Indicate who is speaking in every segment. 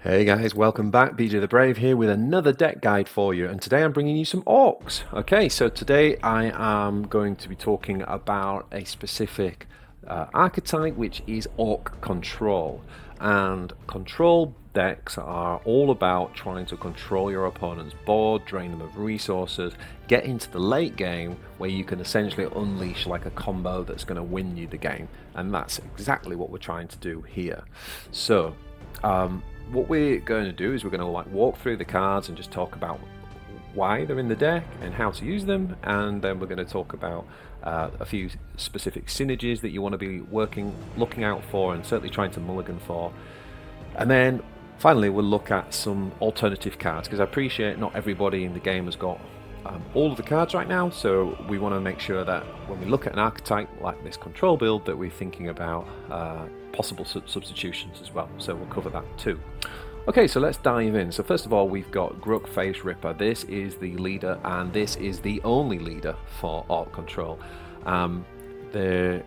Speaker 1: Hey guys, welcome back. BJ the Brave here with another deck guide for you, and today I'm bringing you some orcs. Okay, so today I am going to be talking about a specific archetype, which is Ork Control. And control decks are all about trying to control your opponent's board, drain them of resources, get into the late game where you can essentially unleash like a combo that's going to win you the game. And that's exactly what we're trying to do here. So, what we're going to do is we're going to walk through the cards and just talk about why they're in the deck and how to use them, and then we're going to talk about a few specific synergies that you want to be looking out for and certainly trying to mulligan for. And then finally we'll look at some alternative cards, because I appreciate not everybody in the game has got all of the cards right now, so we want to make sure that when we look at an archetype like this control build that we're thinking about possible substitutions as well, so we'll cover that too. Okay, so let's dive in. So first of all, we've got Gruk Face Ripper. This is the leader, and this is the only leader for Ork Control. There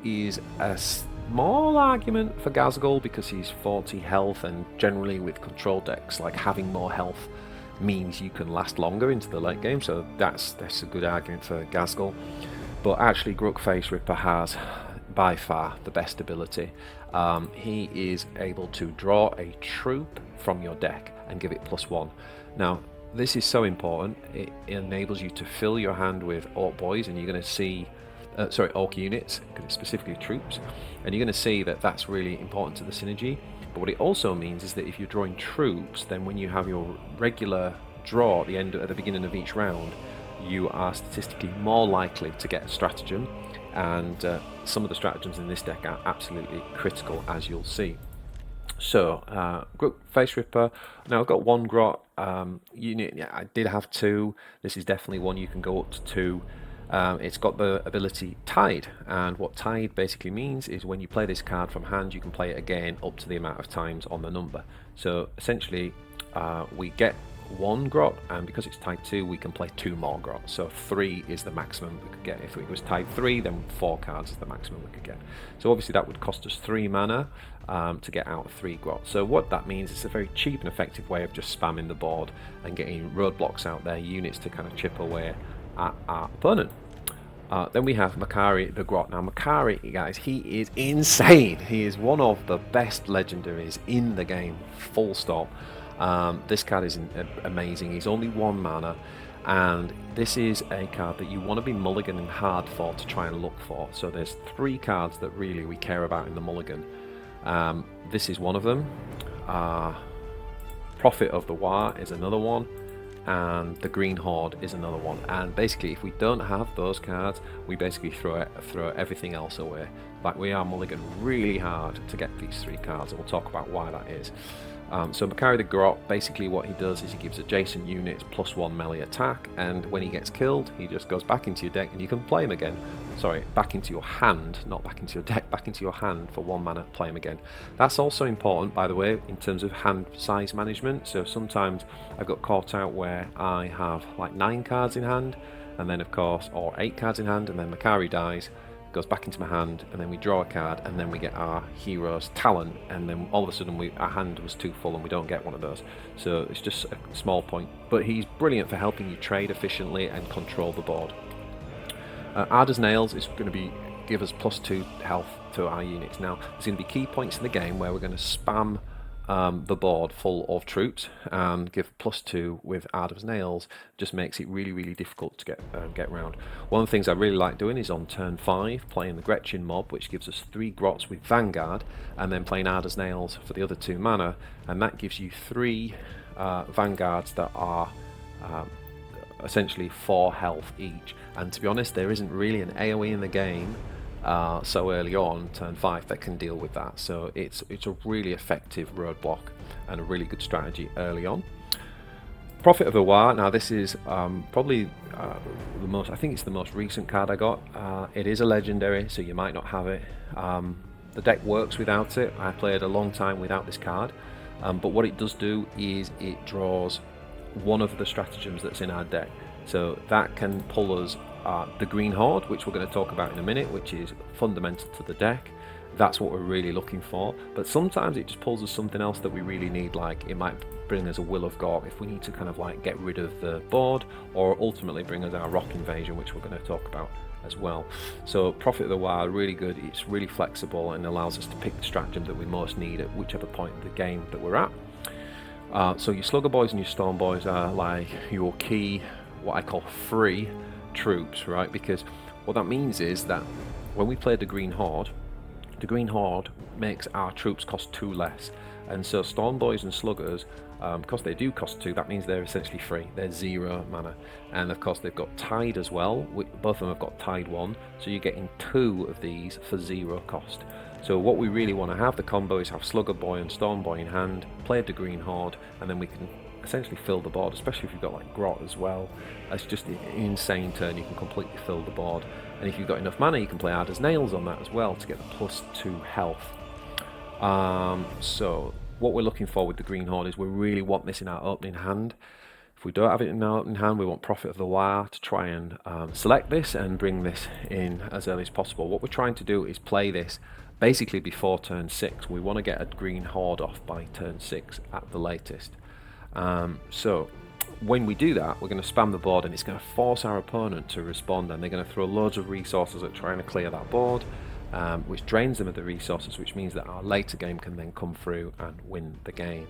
Speaker 1: is a small argument for Gazgul because he's 40 health, and generally with control decks, like having more health means you can last longer into the late game, so that's a good argument for Gazgul. But actually Gruk Face Ripper has by far the best ability. He is able to draw a troop from your deck and give it +1. Now this is so important. It enables you to fill your hand with Ork boys, and you're going to see Ork units, specifically troops, and you're going to see that that's really important to the synergy. But what it also means is that if you're drawing troops, then when you have your regular draw at the beginning of each round, you are statistically more likely to get a stratagem, and some of the stratagems in this deck are absolutely critical, as you'll see. So, Gruk Face Ripper. Now I've got one Grot unit. Yeah, I did have two. This is definitely one you can go up to 2. It's got the ability Tide, and what Tide basically means is when you play this card from hand, you can play it again up to the amount of times on the number. So essentially, we get 1 Grot, and because it's Tide 2, we can play 2 more Grot. So 3 is the maximum we could get. If it was Tide 3, then 4 cards is the maximum we could get. So obviously that would cost us 3 mana to get out 3 Grot. So what that means is a very cheap and effective way of just spamming the board and getting roadblocks out there, units to kind of chip away at our opponent. Then we have Makari the Grot. Now Makari, guys, he is insane. He is one of the best legendaries in the game, full stop. This card is amazing. He's only 1 mana, and this is a card that you want to be mulliganing hard for to try and look for. So there's 3 cards that really we care about in the mulligan. This is one of them. Prophet of the War is another one, and the Green Horde is another one. And basically, if we don't have those cards, we basically throw everything else away. Like, we are mulligan really hard to get these 3 cards, and we'll talk about why that is. So Makari the Grot, basically what he does is he gives adjacent units +1 melee attack, and when he gets killed, he just goes back into your deck and you can play him again. Sorry, back into your hand, not back into your deck, back into your hand for 1 mana, play him again. That's also important, by the way, in terms of hand size management. So sometimes I've got caught out where I have like 9 cards in hand, and then of course, or 8 cards in hand, and then Makari dies, goes back into my hand, and then we draw a card, and then we get our hero's talent, and then all of a sudden our hand was too full and we don't get one of those. So it's just a small point, but he's brilliant for helping you trade efficiently and control the board. Arda's Nails is going to give us +2 health to our units. Now there's going to be key points in the game where we're going to spam the board full of troops and give +2 with Arda's Nails. Just makes it really difficult to get round. One of the things I really like doing is on turn 5 playing the Gretchen mob, which gives us 3 Grots with Vanguard, and then playing Arda's Nails for the other 2 mana, and that gives you 3 Vanguards that are essentially 4 health each. And to be honest, there isn't really an AoE in the game so early on, turn 5, that can deal with that. So it's a really effective roadblock and a really good strategy early on. Prophet of the War. Now this is probably I think it's the most recent card I got. It is a legendary, so you might not have it. The deck works without it. I played a long time without this card, but what it does do is it draws one of the stratagems that's in our deck. So that can pull us the Green Horde, which we're going to talk about in a minute, which is fundamental to the deck. That's what we're really looking for. But sometimes it just pulls us something else that we really need, like it might bring us a Will of Gork if we need to kind of like get rid of the board, or ultimately bring us our rock invasion, which we're going to talk about as well. So Prophet of the Wild, really good. It's really flexible and allows us to pick the stratagem that we most need at whichever point in the game that we're at. So your Slugger Boys and your Storm Boys are like your key, what I call free troops, right? Because what that means is that when we play the Green Horde makes our troops cost 2 less. And so Storm Boys and Sluggers, because they do cost 2, that means they're essentially free. They're 0 mana. And of course they've got Tide as well. Both of them have got Tide 1. So you're getting 2 of these for 0 cost. So what we really want to have, the combo, is have Slugger Boy and Storm Boy in hand, play the Green Horde, and then we can essentially fill the board, especially if you've got like Grot as well. It's just an insane turn. You can completely fill the board. And if you've got enough mana, you can play Hard as Nails on that as well to get the +2 health. So what we're looking for with the Green Horde is we really want this in our opening hand. If we don't have it in our opening hand, we want Prophet of the Wild to try and select this and bring this in as early as possible. What we're trying to do is play this basically before turn 6. We want to get a Green Horde off by turn 6 at the latest. So when we do that, we're going to spam the board, and it's going to force our opponent to respond, and they're going to throw loads of resources at trying to clear that board, which drains them of the resources, which means that our later game can then come through and win the game.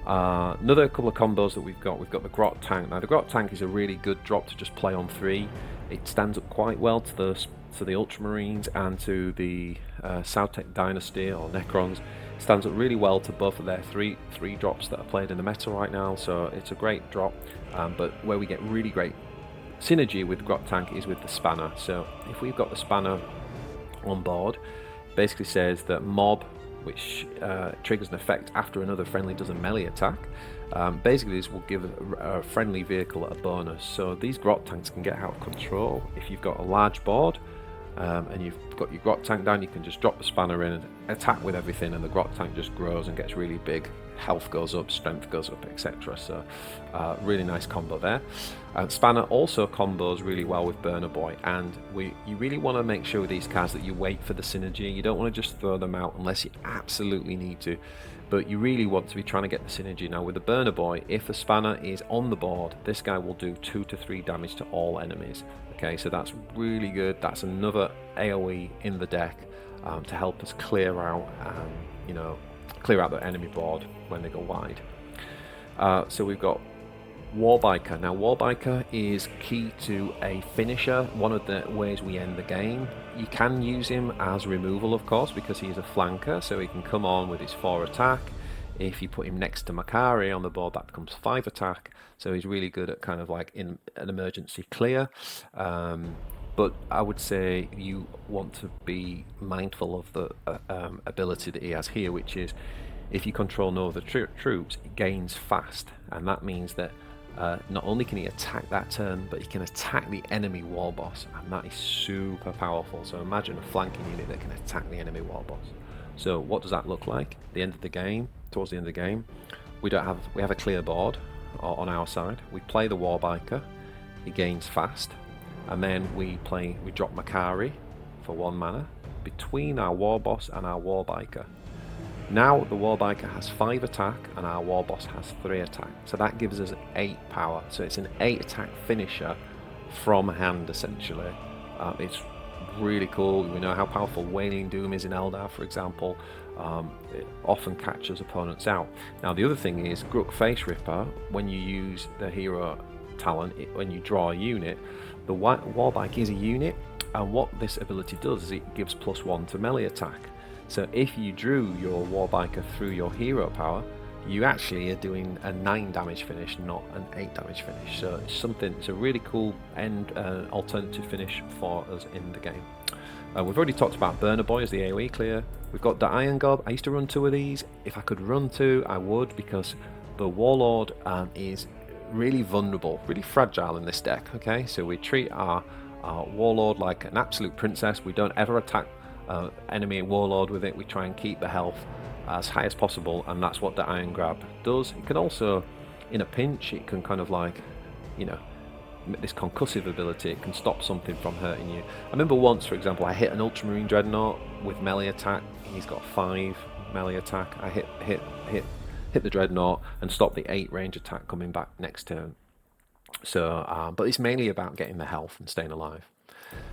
Speaker 1: Another couple of combos that we've got the Grot Tank. Now the Grot Tank is a really good drop to just play on 3. It stands up quite well to the Ultramarines and to the Sautek Dynasty or Necrons. It stands up really well to both of their three drops that are played in the meta right now, so it's a great drop. But where we get really great synergy with Grot Tank is with the Spanner. So if we've got the Spanner on board, it basically says that mob, which triggers an effect after another friendly does a melee attack. Basically this will give a friendly vehicle a bonus. So these Grot Tanks can get out of control. If you've got a large board and you've got your Grot Tank down, you can just drop the Spanner in and attack with everything, and the Grot Tank just grows and gets really big. Health goes up, strength goes up, etc. So really nice combo there. Spanner also combos really well with Burner Boy, and you really want to make sure with these cards that you wait for the synergy. You don't want to just throw them out unless you absolutely need to, but you really want to be trying to get the synergy. Now with the Burner Boy, if the Spanner is on the board, this guy will do 2 to 3 damage to all enemies. Okay, so that's really good. That's another AoE in the deck to help us clear out clear out the enemy board when they go wide. So we've got Warbiker. Now Warbiker is key to a finisher, one of the ways we end the game. You can use him as removal, of course, because he's a flanker, so he can come on with his 4 attack. If you put him next to Makari on the board, that becomes 5 attack, so he's really good at kind of like in an emergency clear. But I would say you want to be mindful of the ability that he has here, which is if you control no other troops, it gains fast, and that means that not only can he attack that turn, but he can attack the enemy war boss, and that is super powerful. So imagine a flanking unit that can attack the enemy war boss. So what does that look like? At the end of the game, towards the end of the game, we have a clear board on our side. We play the Warbiker, he gains fast, and then we drop Makari for 1 mana between our war boss and our Warbiker. Now the Warbiker has 5 attack and our war boss has 3 attack, so that gives us 8 power. So it's an 8 attack finisher from hand essentially. It's really cool. We know how powerful Wailing Doom is in Eldar, for example. It often catches opponents out. Now the other thing is Gruk Face Ripper. When you use the hero talent, when you draw a unit, the Warbike is a unit, and what this ability does is it gives +1 to melee attack. So if you drew your Warbiker through your hero power, you actually are doing a 9 damage finish, not an 8 damage finish. So it's a really cool alternative finish for us in the game. We've already talked about Burner Boy as the AoE clear. We've got the Iron Gob. I used to run 2 of these. If I could run 2, I would, because the Warlord is really vulnerable, really fragile in this deck. Okay, so we treat our Warlord like an absolute princess. We don't ever attack enemy Warlord with it. We try and keep the health as high as possible, and that's what the Iron Grab does. It can also, in a pinch, it can kind of like, this concussive ability. It can stop something from hurting you. I remember once, for example, I hit an Ultramarine Dreadnought with melee attack. He's got 5 melee attack. I hit the Dreadnought and stopped the 8 range attack coming back next turn. So, but it's mainly about getting the health and staying alive.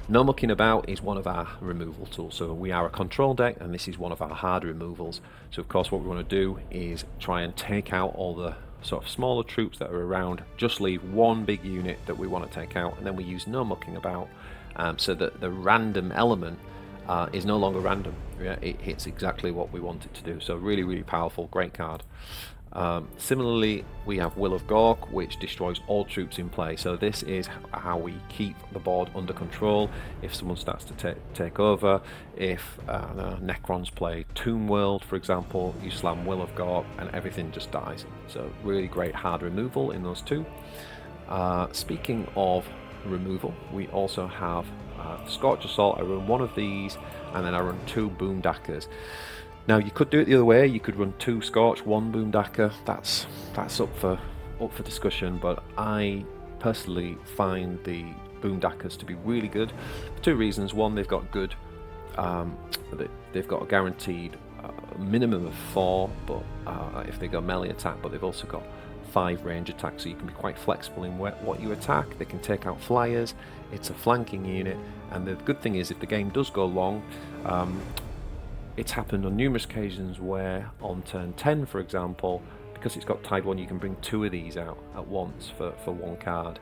Speaker 1: No Mucking About is one of our removal tools. So we are a control deck, and this is one of our hard removals. So of course what we want to do is try and take out all the sort of smaller troops that are around, just leave one big unit that we want to take out, and then we use No Mucking About, so that the random element is no longer random. Yeah, it hits exactly what we want it to do. So really, really powerful, great card. Similarly, we have Will of Gork, which destroys all troops in play. So this is how we keep the board under control. If someone starts to take over, if Necrons play Tomb World, for example, you slam Will of Gork and everything just dies. So really great hard removal in those two. Speaking of removal, we also have Scorch Assault. I run one of these, and then I run 2 Boondackers. Now you could do it the other way. You could run 2 Scorch, 1 Boondacker. That's up for discussion. But I personally find the Boondackers to be really good for 2 reasons. One, they've got good, they've got a guaranteed minimum of 4, but if they go melee attack, but they've also got 5 range attack, so you can be quite flexible in what you attack. They can take out flyers. It's a flanking unit, and the good thing is if the game does go long. It's happened on numerous occasions where on turn 10, for example, because it's got Tide 1, you can bring 2 of these out at once for 1 card.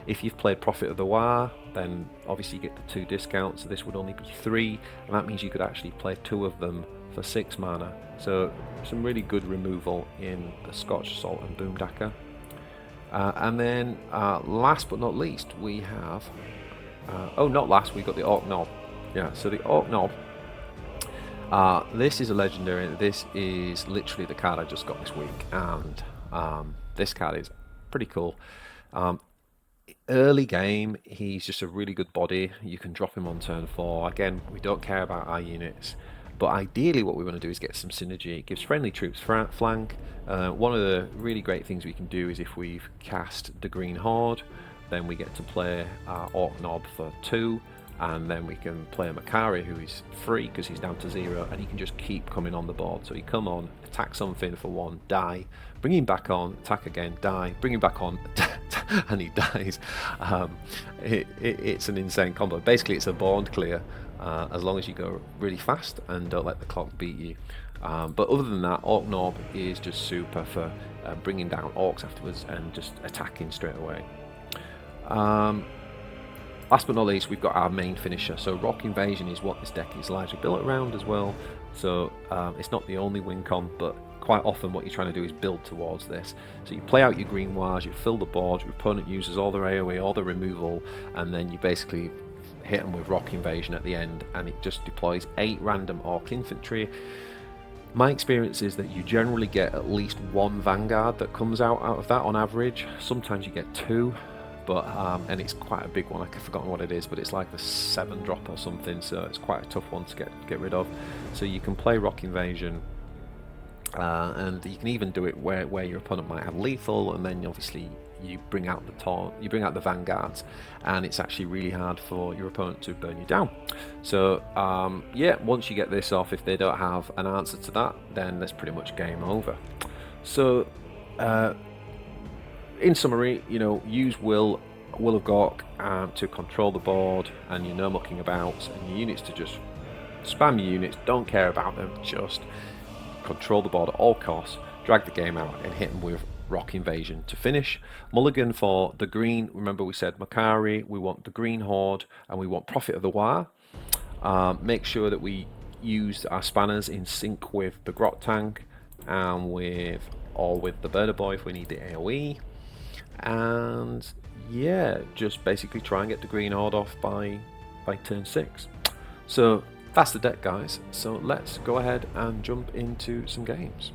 Speaker 1: If you've played Prophet of the War, then obviously you get the 2 discounts, so this would only be 3, and that means you could actually play 2 of them for 6 mana. So some really good removal in the Scorch Assault and Boondacker. And then last but not least, we have... we've got the Ork Knob. Yeah, so the Ork Knob. This is a legendary. This is literally the card I just got this week, and this card is pretty cool. Early game, he's just a really good body. You can drop him on turn 4. Again, we don't care about our units, but ideally what we want to do is get some synergy. It gives friendly troops flank. One of the really great things we can do is if we've cast the Green Horde, then we get to play Ork Knob for 2. And then we can play a Makari who is free because he's down to 0, and he can just keep coming on the board. So he come on, attack something for 1, die, bring him back on, attack again, die, bring him back on, and he dies. It's an insane combo. Basically, it's a bond clear as long as you go really fast and don't let the clock beat you. But other than that, Ork Knob is just super for bringing down orcs afterwards and just attacking straight away. Last but not least, we've got our main finisher. So Rock Invasion is what this deck is largely built around as well. So it's not the only win con, but quite often what you're trying to do is build towards this. So you play out your green wars, you fill the board, your opponent uses all their AoE, all the removal, and then you basically hit them with Rock Invasion at the end, and it just deploys 8 random Orc infantry. My experience is that you generally get at least 1 Vanguard that comes out of that on average. Sometimes you get 2. But and it's quite a big one. I've forgotten what it is, but it's like the 7 drop or something, so it's quite a tough one to get rid of. So you can play Rock Invasion, and you can even do it where your opponent might have lethal, and then obviously you bring out the Vanguards, and it's actually really hard for your opponent to burn you down. So yeah, once you get this off, if they don't have an answer to that, then that's pretty much game over. So in summary, use Will of Gork to control the board, and your No Mucking About, and your units to just spam your units, don't care about them, just control the board at all costs, drag the game out, and hit them with Rock Invasion to finish. Mulligan for the green, remember we said Makari, we want the Green Horde, and we want Prophet of the War. Make sure that we use our spanners in sync with the Grot Tank, and with the Birder Boy if we need the AoE. And yeah, just basically try and get the Green Horde off by turn 6. So that's the deck, guys. So let's go ahead and jump into some games.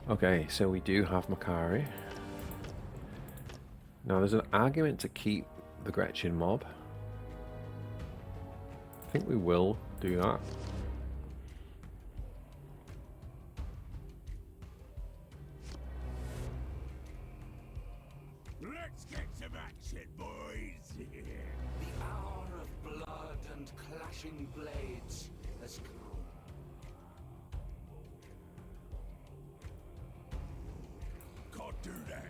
Speaker 1: Okay, so we do have Makari. Now there's an argument to keep the Gretchen mob. I think we will do that.
Speaker 2: Let's get some action, boys!
Speaker 3: The hour of blood and clashing blades has come.
Speaker 2: Can't do that.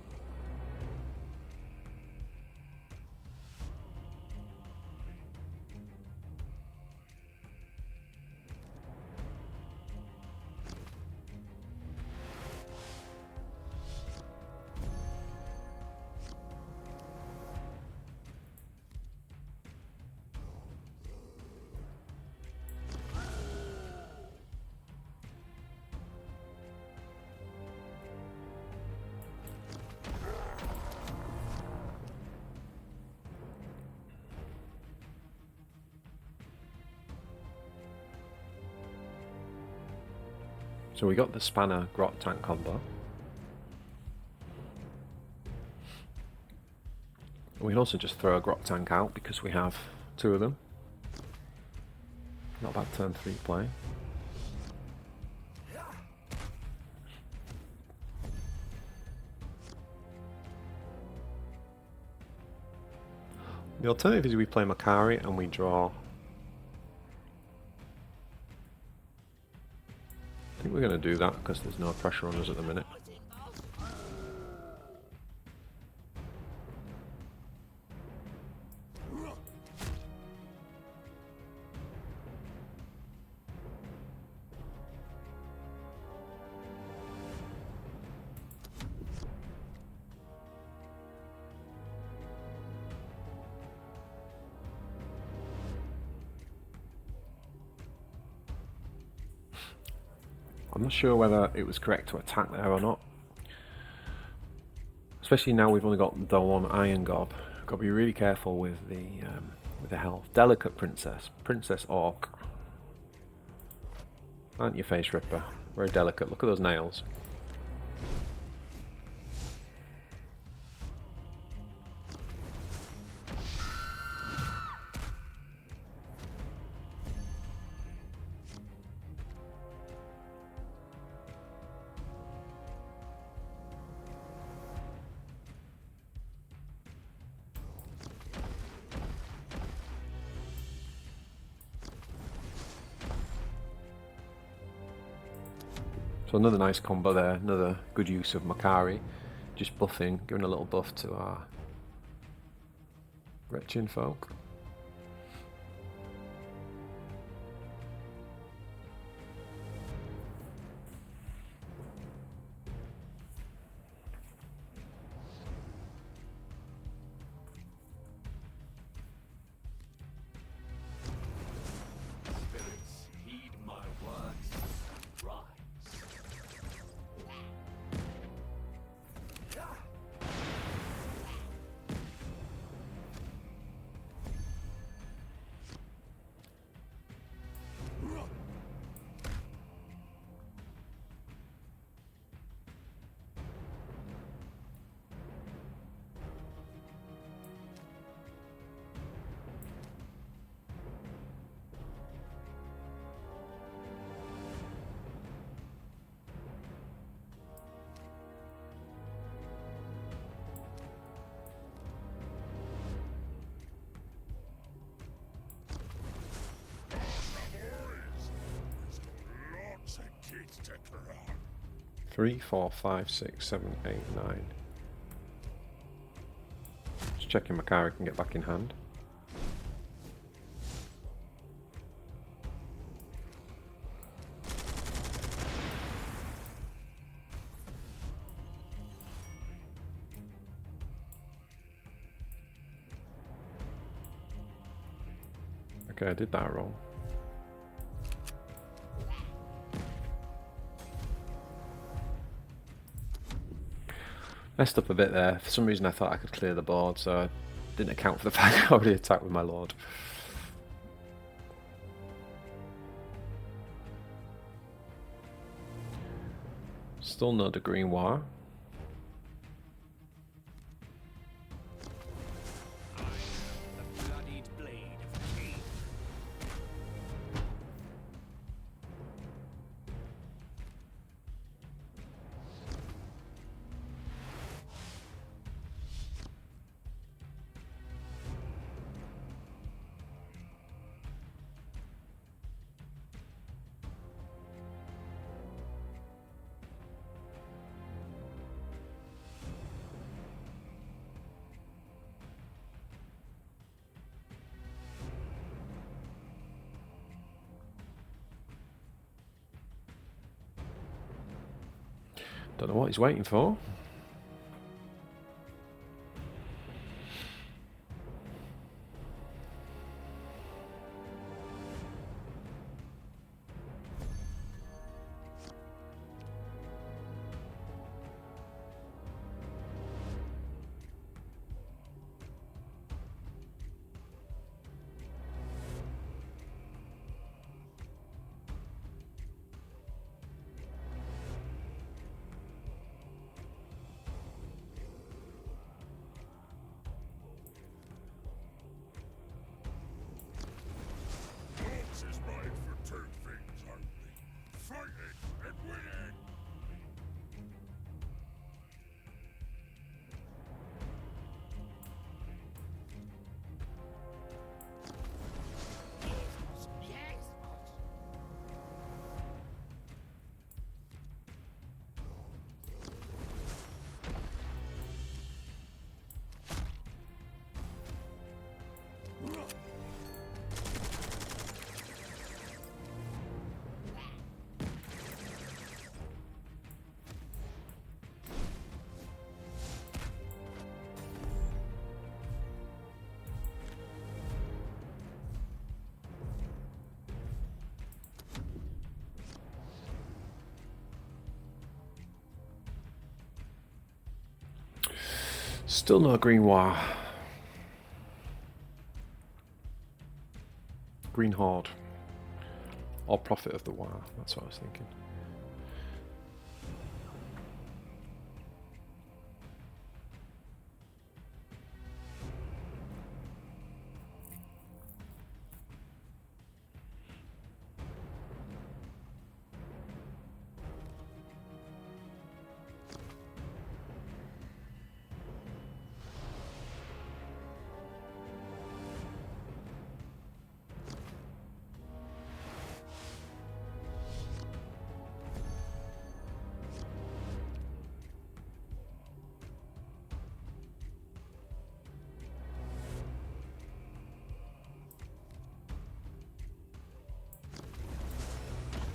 Speaker 1: So we got the Spanner Grot tank combo. We can also just throw a Grot tank out because we have two of them. Not bad turn 3 play. The alternative is we play Makari and we draw. I think we're going to do that because there's no pressure on us at the minute. I'm not sure whether it was correct to attack there or not. Especially now we've only got the one Iron Gob. Got to be really careful with the health. Delicate Princess. Princess Ork. Aren't you, Face Ripper? Very delicate. Look at those nails. So another nice combo there, another good use of Makari, just buffing, giving a little buff to our Gretchen folk.
Speaker 3: Spirits, heed my words. Rise.
Speaker 2: Lots of kids to cry.
Speaker 1: 3, 4, 5, 6, 7, 8, 9. Just checking Makari can get back in hand. Okay, I did that wrong. Messed up a bit there. For some reason I thought I could clear the board, so I didn't account for the fact I already attacked with my lord. Still not the green wire.
Speaker 2: The bloodied blade of Cain.
Speaker 1: Don't know what he's waiting for.
Speaker 2: Orcs is made for two things only: fighting and winning.
Speaker 1: Still no green wire. Green horde. Or profit of the wire. That's what I was thinking.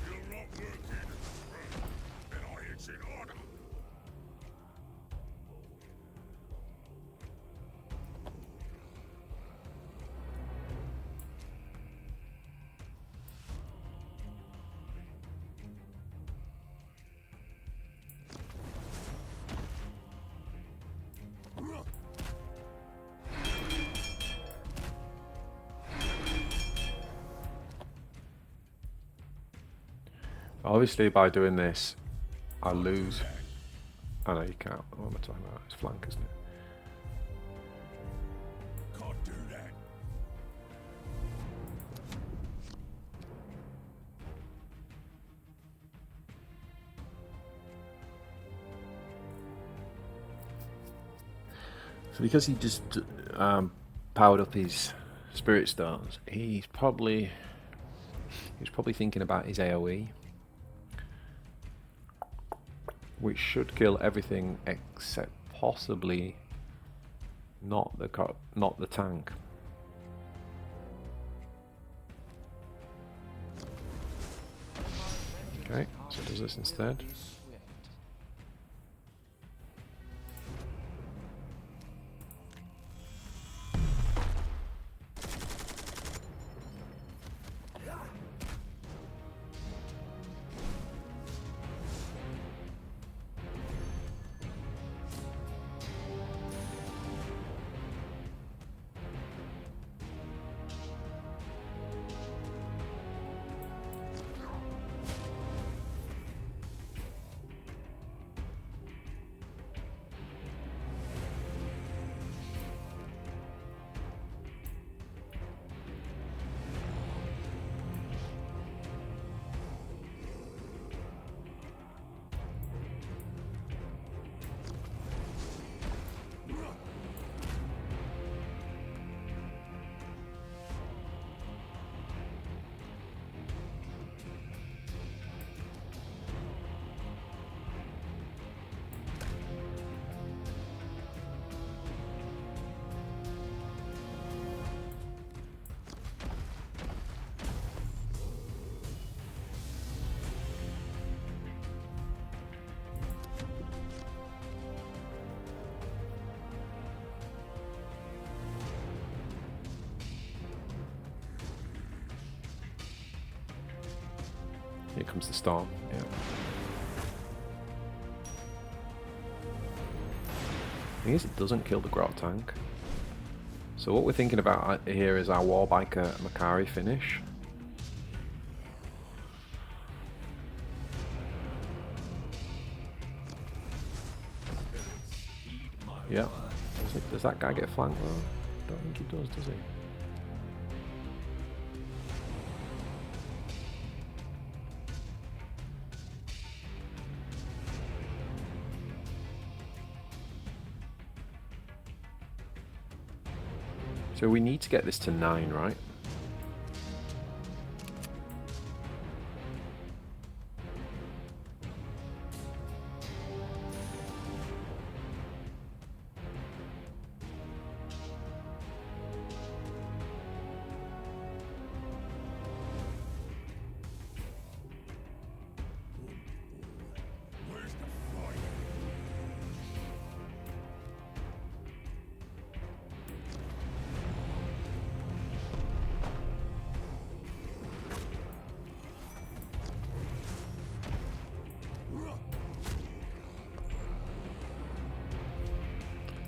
Speaker 2: You're not working. Then it's in order.
Speaker 1: Obviously, by doing this, I lose. I know you can't. What am I talking about? It's flank, isn't it?
Speaker 2: Can't do that.
Speaker 1: So because he just powered up his spirit stones, he's probably thinking about his AOE, which should kill everything except possibly not the tank. Okay, so it does this instead. Here comes the storm. Yeah. I guess it doesn't kill the Grot tank. So what we're thinking about here is our Warbiker Makari finish. Yeah. Does that guy get flanked though? Don't think he does he? So we need to get this to 9, right?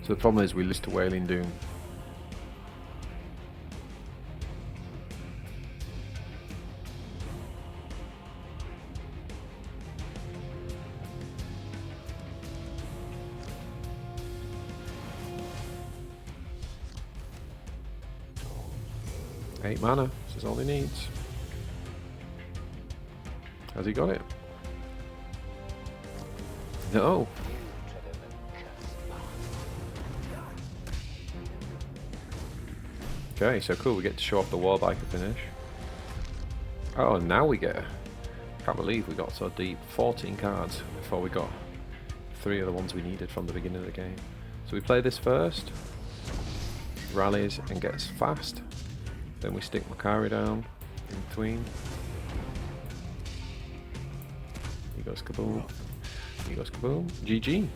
Speaker 1: So the problem is we lose to Wailing Doom. Eight mana, this is all he needs. Has he got it? No. Okay, so cool, we get to show off the Warbiker finish. Oh, now we get... Can't believe we got so deep. 14 cards before we got 3 of the ones we needed from the beginning of the game. So we play this first. Rallies and gets fast. Then we stick Makari down in between. He goes kaboom. He goes kaboom. GG.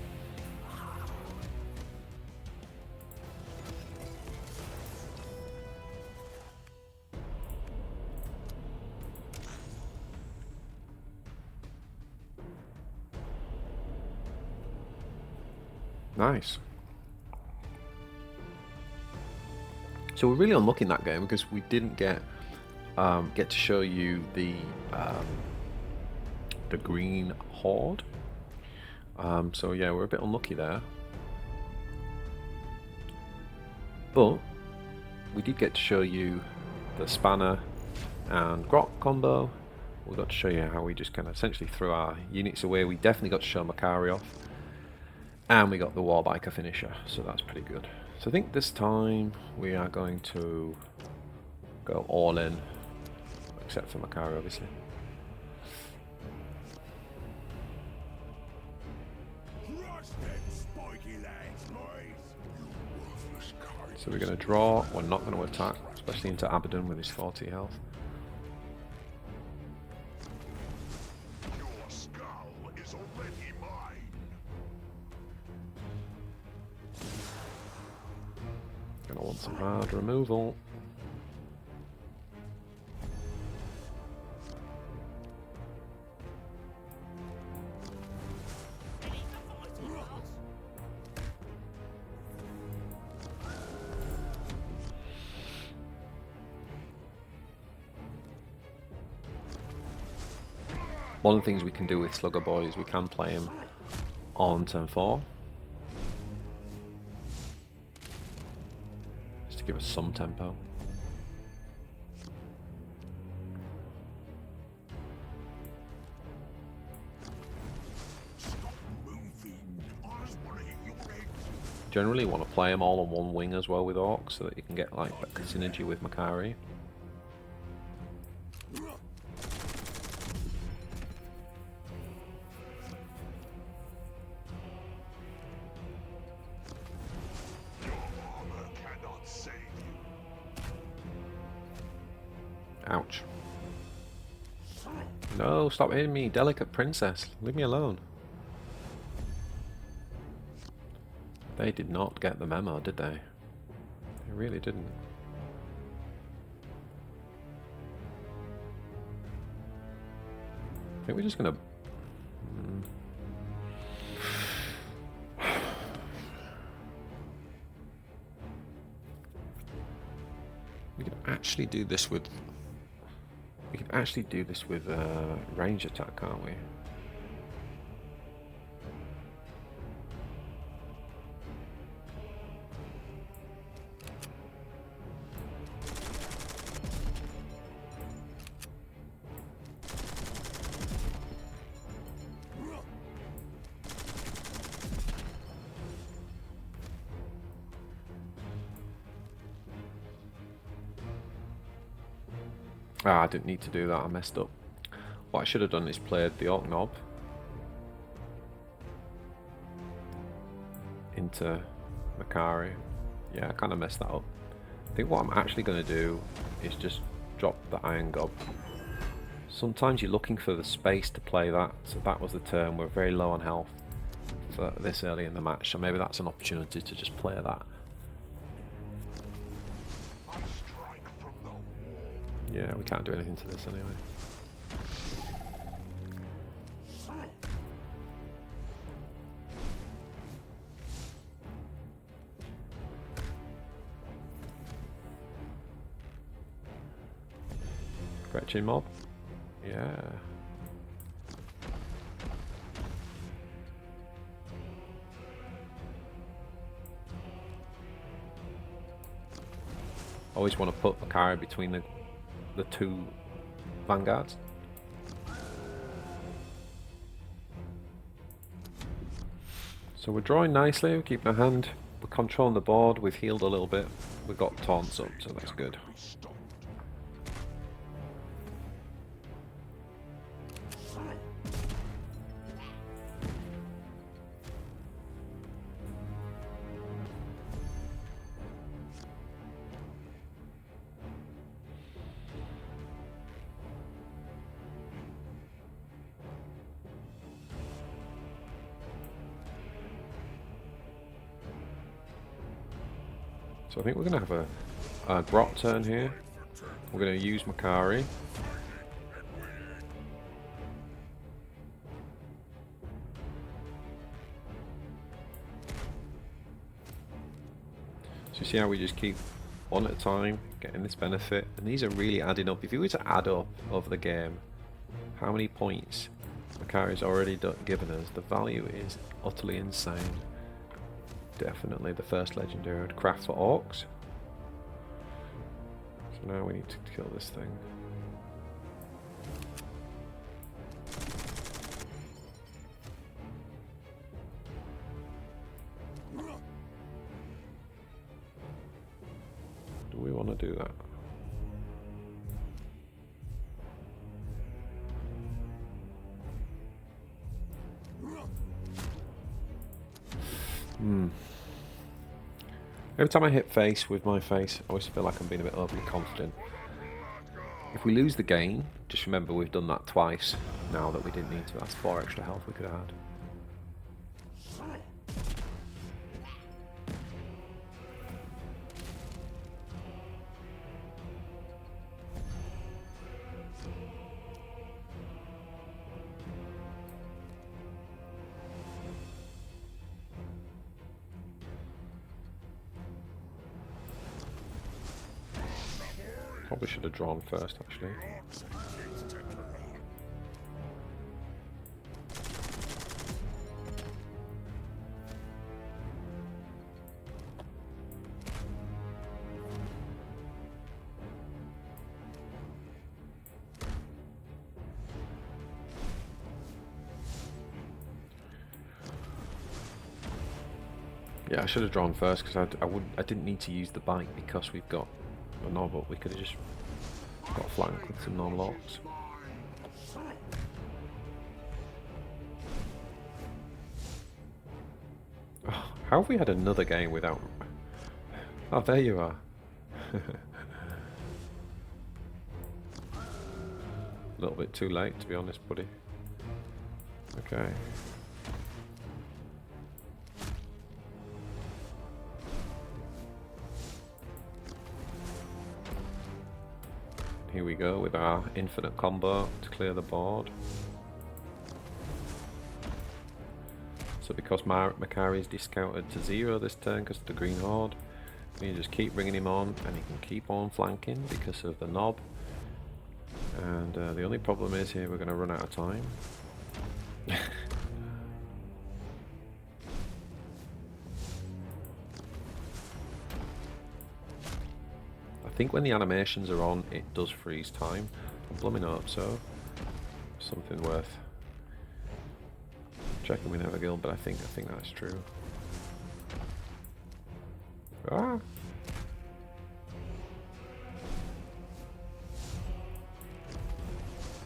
Speaker 1: Nice. So we're really unlucky in that game because we didn't get to show you the green horde. So yeah, we're a bit unlucky there. But we did get to show you the Spanner and Grot combo. We got to show you how we just kind of essentially threw our units away. We definitely got to show Makari off. And we got the Warbiker finisher, so that's pretty good. So I think this time we are going to go all in, except for Makari, obviously. So we're going to draw, we're not going to attack, especially into Abaddon with his 40 health.
Speaker 2: Your skull is already mine.
Speaker 1: Gonna want some hard removal. One of the things we can do with Slugger Boy is we can play him on turn 4. Just to give us some tempo. Generally want to play them all on one wing as well with Orcs so that you can get like that synergy with Makari. Ouch. No, stop hitting me, delicate princess. Leave me alone. They did not get the memo, did they? They really didn't. think we're just gonna. We can actually do this with. We can actually do this with range attack, can't we? Ah, I didn't need to do that, I messed up. What I should have done is played the Orc Knob into Makari. Yeah, I kind of messed that up. I think what I'm actually going to do is just drop the Iron Gob. Sometimes you're looking for the space to play that, so that was the turn. We're very low on health for this early in the match, so maybe that's an opportunity to just play that. Yeah, we can't do anything to this anyway. Gretchen mob? Yeah. Always want to put Makari between the two vanguards. So we're drawing nicely, we keep our hand, we're controlling the board, we've healed a little bit, we've got taunts up, so that's good. So I think we're going to have a Grot turn here. We're going to use Makari. So you see how we just keep one at a time, getting this benefit. And these are really adding up. If you were to add up over the game, how many points Makari's already given us, the value is utterly insane. Definitely the first legendary I'd craft for orcs. So now we need to kill this thing. Do we want to do that? Every time I hit face with my face, I always feel like I'm being a bit overly confident. If we lose the game, just remember we've done that twice now that we didn't need to. That's 4 extra health we could have had. Probably should have drawn first, actually. Yeah, I should have drawn first because I didn't need to use the bike because we've got a novel. We could have just got flanked with some normal orcs. Oh, how have we had another game without... Oh, there you are. A little bit too late, to be honest, buddy. Okay. Here we go with our infinite combo to clear the board. So because Makari is discounted to 0 this turn because of the Green Horde, you just keep bringing him on, and he can keep on flanking because of the knob. And the only problem is here we're going to run out of time. I think when the animations are on, it does freeze time. I'm blooming up, so something worth checking with Everguild, but I think that's true. Ah.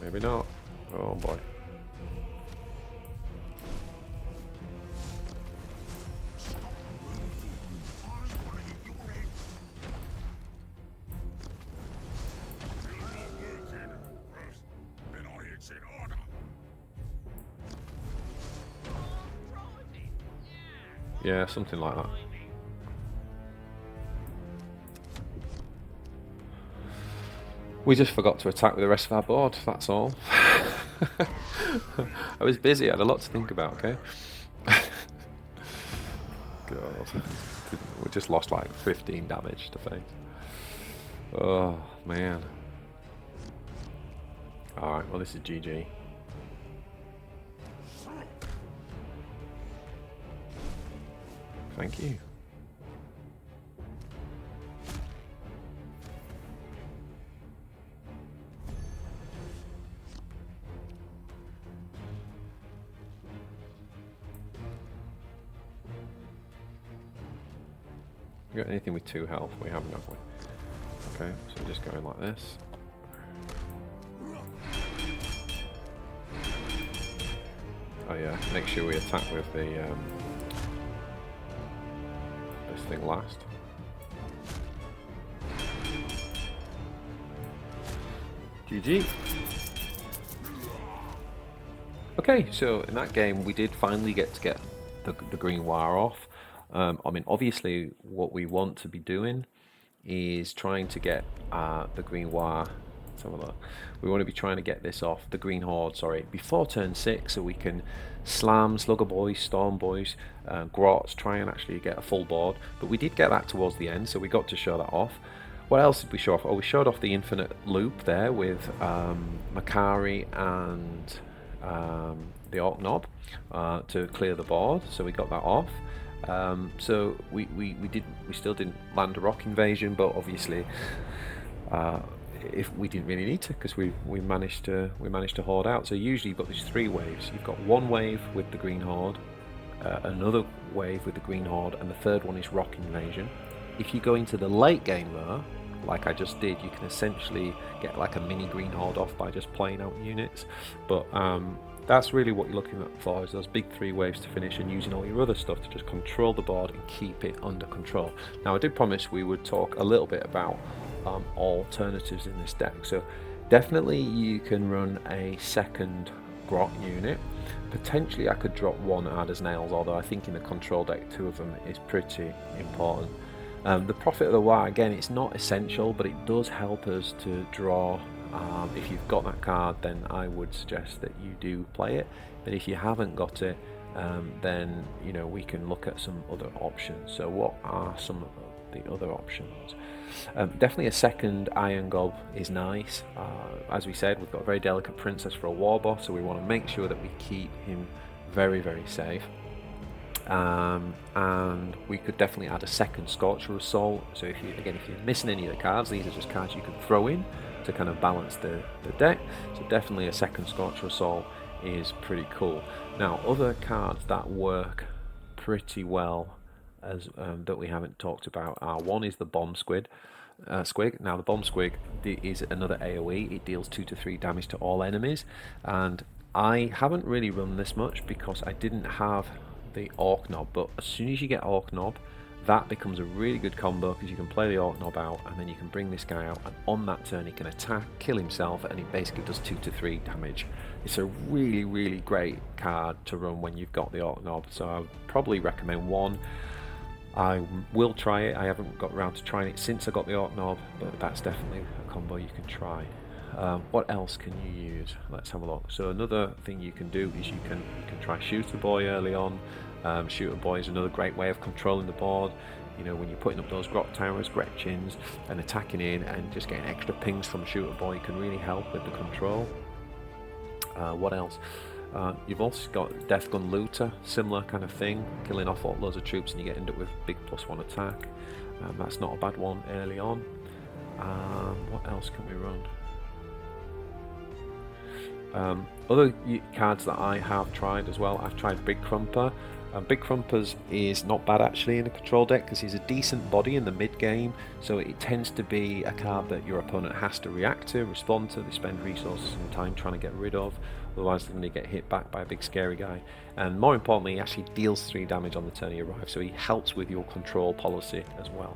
Speaker 1: Maybe not. Oh boy.
Speaker 2: Then I hits in order.
Speaker 1: Yeah, something like that. We just forgot to attack with the rest of our board, that's all. I was busy, I had a lot to think about, okay? God. We just lost like 15 damage to face. Oh, man. Alright, well this is GG. Thank you. We got anything with 2 health? We haven't, have we? Okay, so we're just going like this. Oh yeah, make sure we attack with the this thing last. GG. Okay, so in that game we did finally get the green wire off. I mean, obviously what we want to be doing is trying to get the green wire. Let's have a look. We want to be trying to get this off, the Green Horde, sorry, before turn 6, so we can slam Slugger Boys, Storm Boys, Grots, try and actually get a full board. But we did get that towards the end, so we got to show that off. What else did we show off? Oh, we showed off the infinite loop there with Makari and the Ork Knob to clear the board, so we got that off. So we still didn't land a rock invasion, but obviously if we didn't really need to, because we managed to horde out. So usually you've got these 3 waves. You've got 1 wave with the Green Horde, another wave with the Green Horde, and the 3rd one is rock invasion. If you go into the late game though, like I just did, you can essentially get like a mini Green Horde off by just playing out units. But that's really what you're looking for, is those big 3 waves to finish, and using all your other stuff to just control the board and keep it under control. Now I did promise we would talk a little bit about alternatives in this deck. So definitely you can run a 2nd Grot unit. Potentially I could drop 1 Ada's Nails, although I think in the control deck 2 of them is pretty important. The Prophet of the War, again, it's not essential, but it does help us to draw. If you've got that card, then I would suggest that you do play it. But if you haven't got it, then you know, we can look at some other options. So what are some of the other options? Definitely a 2nd Iron Gob is nice. As we said, we've got a very delicate princess for a war boss, so we want to make sure that we keep him very, very safe. And we could definitely add a 2nd Scorcher Assault. So if you're missing any of the cards, these are just cards you can throw in to kind of balance the deck. So definitely a 2nd Scorcher Assault is pretty cool. Now other cards that work pretty well as that we haven't talked about are, one is the Bomb Squid. Squig. Now the Bomb Squig is another AoE. It deals 2 to 3 damage to all enemies, and I haven't really run this much because I didn't have the Ork Knob, but as soon as you get Ork Knob, that becomes a really good combo, because you can play the Ork Knob out and then you can bring this guy out, and on that turn he can attack, kill himself, and it basically does 2 to 3 damage. It's a really, really great card to run when you've got the Ork Knob, so I would probably recommend 1. I will try it. I haven't got around to trying it since I got the Ork Knob, but that's definitely a combo you can try. What else can you use? Let's have a look. So another thing you can do is you can try Shooter Boy early on. Shooter Boy is another great way of controlling the board. You know, when you're putting up those grot towers, Gretchins, and attacking in and just getting extra pings from Shooter Boy can really help with the control. What else? You've also got Death Gun Looter, similar kind of thing, killing off loads of troops and you end up with big +1 attack. That's not a bad one early on. What else can we run? Other cards that I have tried as well, I've tried Big Crumper. Big Crumpers is not bad actually in a control deck because he's a decent body in the mid game, so it tends to be a card that your opponent has to react to, respond to. They spend resources and time trying to get rid of, otherwise they're going to get hit back by a big scary guy. And more importantly, he actually deals 3 damage on the turn he arrives, so he helps with your control policy as well.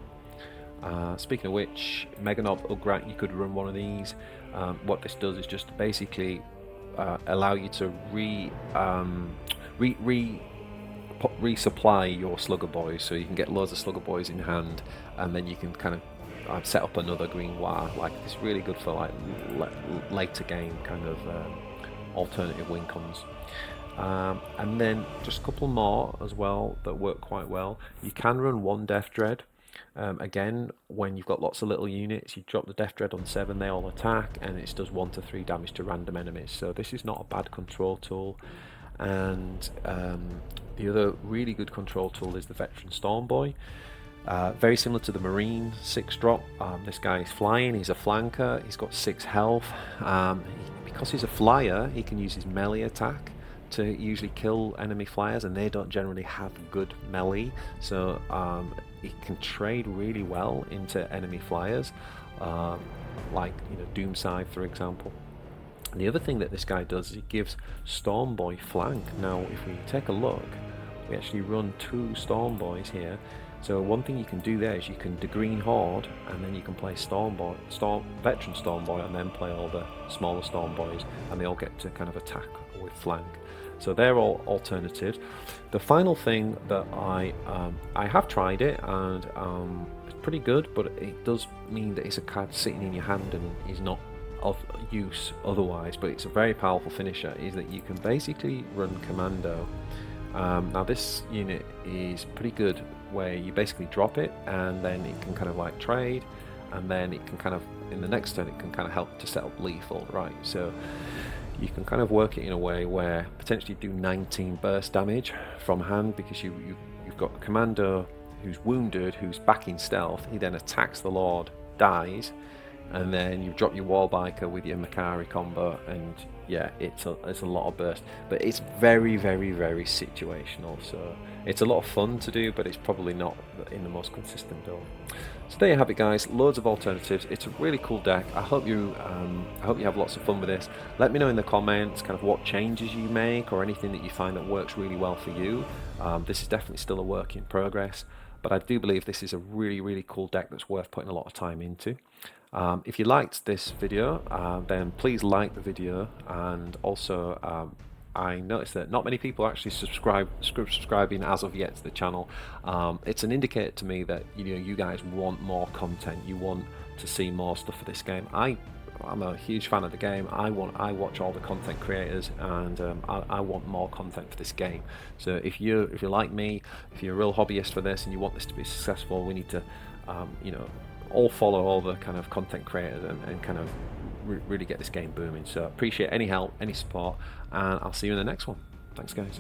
Speaker 1: Speaking of which, Meganob Ugrat, you could run one of these. What this does is just basically allow you to resupply your Slugger Boys, so you can get loads of Slugger Boys in hand, and then you can kind of set up another green war. Like, it's really good for like later game kind of alternative win cons. And then just a couple more as well that work quite well. You can run 1 Death Dread. Again, when you've got lots of little units, you drop the Death Dread on 7, they all attack, and it does 1 to 3 damage to random enemies. So this is not a bad control tool. And the other really good control tool is the Veteran Storm Boy. Very similar to the Marine 6-drop. This guy is flying, he's a flanker, he's got 6 health. Because he's a flyer, he can use his melee attack to usually kill enemy flyers, and they don't generally have good melee, so it can trade really well into enemy flyers, like, you know, Doom Scythe for example. And the other thing that this guy does is he gives Storm Boy flank. Now if we take a look, we actually run 2 Storm Boys here. So one thing you can do there is you can Green Horde, and then you can play Veteran Storm Boy, and then play all the smaller Storm Boys, and they all get to kind of attack with flank. So they're all alternatives. The final thing that I have tried it, and it's pretty good, but it does mean that it's a card sitting in your hand and is not of use otherwise, but it's a very powerful finisher, is that you can basically run Commando. Now this unit is pretty good, where you basically drop it and then it can kind of like trade, and then it can kind of, in the next turn, it can kind of help to set up lethal, right? So you can kind of work it in a way where potentially do 19 burst damage from hand, because you've got a Commando who's wounded, who's back in stealth. He then attacks the Lord, dies, and then you drop your Wallbiker with your Makari combo, and yeah, it's a lot of burst, but it's very, very, very situational. So it's a lot of fun to do, but it's probably not in the most consistent build. So there you have it, guys. Loads of alternatives. It's a really cool deck. I hope you have lots of fun with this. Let me know in the comments kind of what changes you make, or anything that you find that works really well for you. This is definitely still a work in progress, but I do believe this is a really, really cool deck that's worth putting a lot of time into. If you liked this video, then please like the video, and also I noticed that not many people are actually subscribing as of yet to the channel. It's an indicator to me that you guys want more content. You want to see more stuff for this game. I'm a huge fan of the game. I watch all the content creators, and I want more content for this game. So if you're like me, if you're a real hobbyist for this and you want this to be successful, we need to all follow all the kind of content creators and kind of really get this game booming. So appreciate any help, any support, and I'll see you in the next one. Thanks, guys.